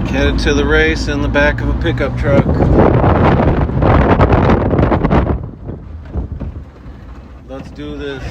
Headed to the race in the back of a pickup truck. Let's do this.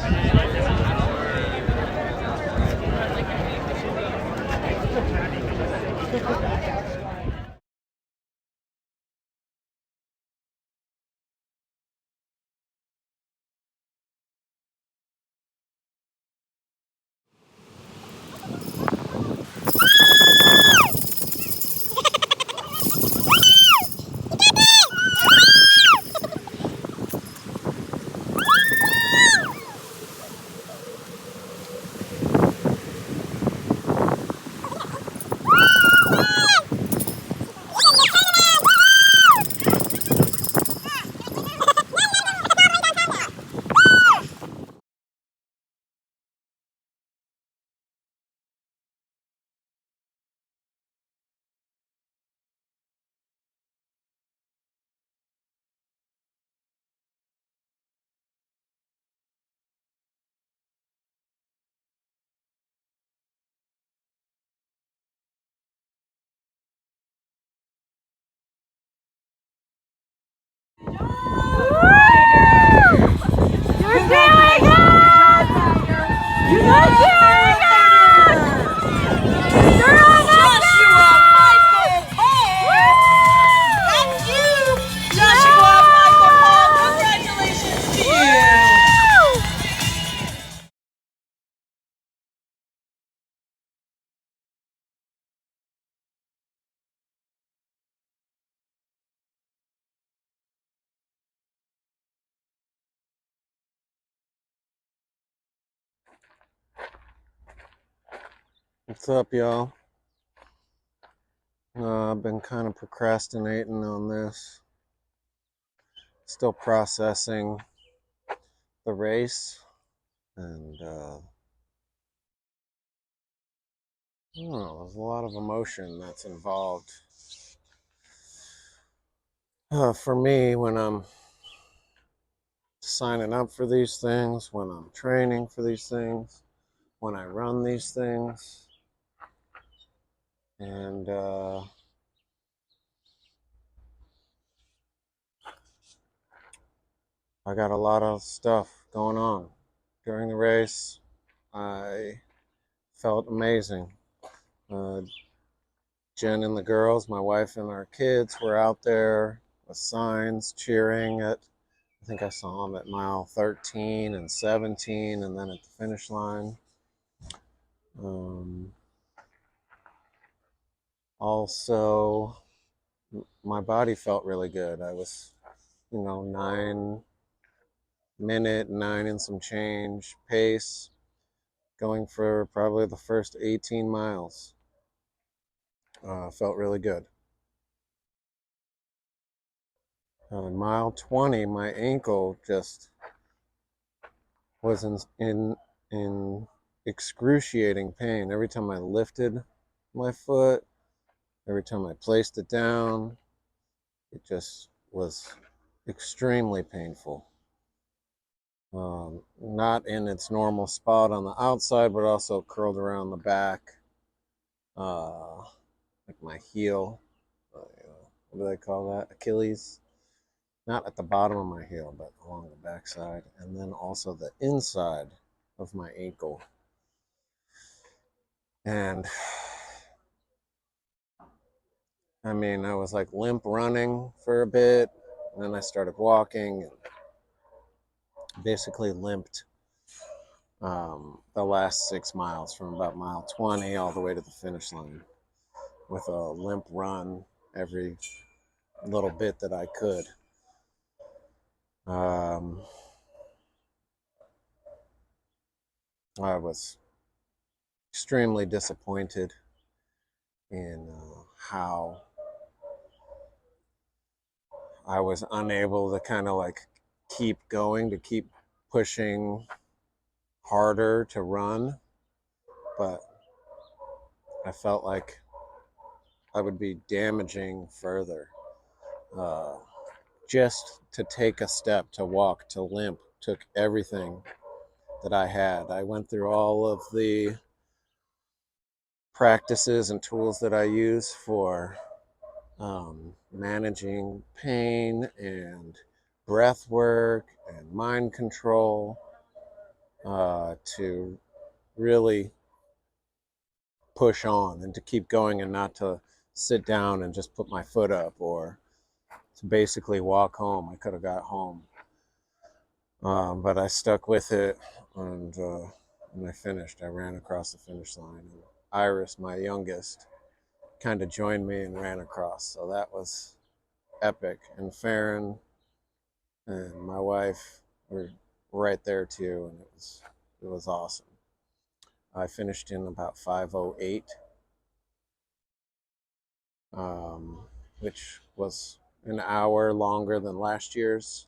What's up, y'all? I've been kind of procrastinating on this. Still processing the race, and I don't know, there's a lot of emotion that's involved. For me, when I'm signing up for these things, when I'm training for these things, when I run these things, and I got a lot of stuff going on. During the race, I felt amazing. Jen and the girls, my wife and our kids were out there with signs cheering at, I think I saw them at mile 13 and 17 and then at the finish line. Also, my body felt really good. I was, 9 and some change pace, going for probably the first 18 miles. Felt really good. Mile 20, my ankle just was in excruciating pain. Every time I lifted my foot, every time I placed it down, it just was extremely painful. Not in its normal spot on the outside, but also curled around the back, like my heel. What do they call that? Achilles. Not at the bottom of my heel, but along the backside, and then also the inside of my ankle. And I mean, I was like limp running for a bit, and then I started walking and basically limped the last 6 miles from about mile 20 all the way to the finish line with a limp run every little bit that I could. I was extremely disappointed in how I was unable to kind of like keep going, to keep pushing harder to run, but I felt like I would be damaging further. Just to take a step, to walk, to limp, took everything that I had. I went through all of the practices and tools that I use for managing pain and breath work and mind control to really push on and to keep going and not to sit down and just put my foot up or to basically walk home. I could have got home, but I stuck with it, and when I finished, I ran across the finish line. And Iris, my youngest, kind of joined me and ran across, so that was epic. And Farron and my wife were right there too, and it was awesome. I finished in about 5:08, which was an hour longer than last year's.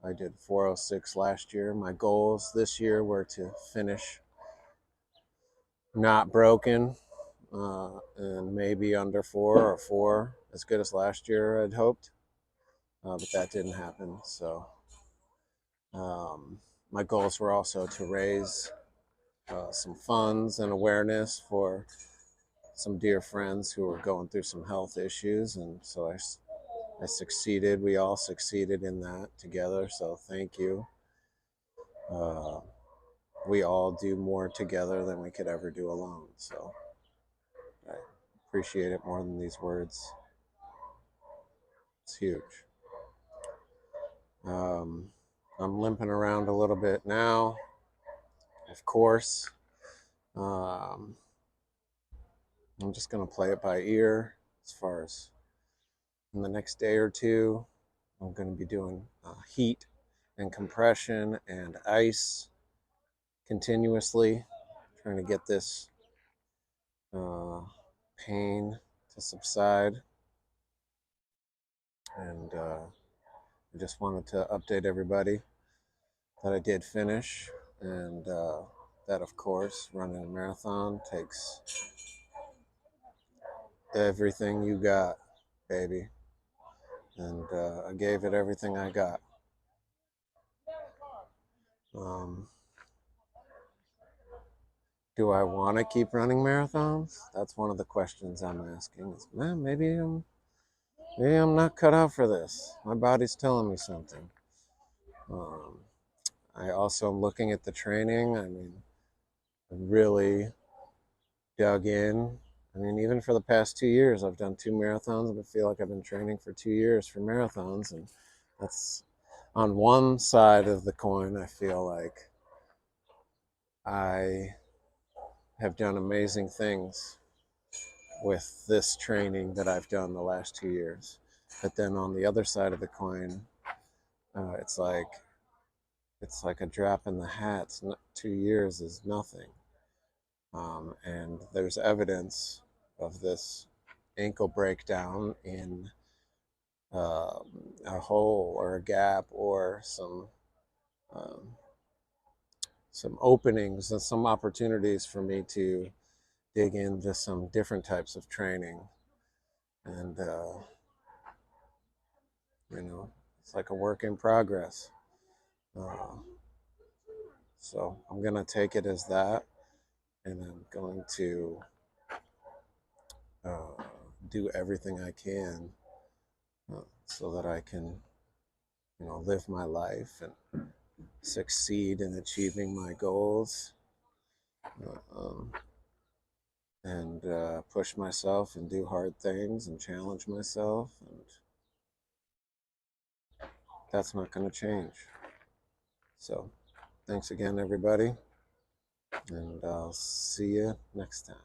I did 4:06 last year. My goals this year were to finish not broken, and maybe under 4 as good as last year I'd hoped, but that didn't happen. So my goals were also to raise some funds and awareness for some dear friends who were going through some health issues, and so I succeeded. We all succeeded in that together, so thank you. We all do more together than we could ever do alone, so I appreciate it more than these words. It's huge. I'm limping around a little bit now, of course. I'm just going to play it by ear as far as in the next day or two. I'm going to be doing heat and compression and ice continuously, trying to get this pain to subside. And I just wanted to update everybody that I did finish, and that, of course, running a marathon takes everything you got, baby. And I gave it everything I got. Do I want to keep running marathons? That's one of the questions I'm asking. Man, maybe I'm not cut out for this. My body's telling me something. I also am looking at the training. I mean, I really dug in. I mean, even for the past 2 years, I've done 2 marathons. I feel like I've been training for 2 years for marathons, and that's on one side of the coin. I feel like I have done amazing things with this training that I've done the last 2 years. But then on the other side of the coin, it's like a drop in the hat. 2 years is nothing. And there's evidence of this ankle breakdown in a hole or a gap or um, some openings and some opportunities for me to dig into some different types of training. And it's like a work in progress. So I'm gonna take it as that, and I'm going to do everything I can so that I can, live my life and succeed in achieving my goals, and push myself and do hard things and challenge myself, and that's not going to change. So thanks again, everybody, and I'll see you next time.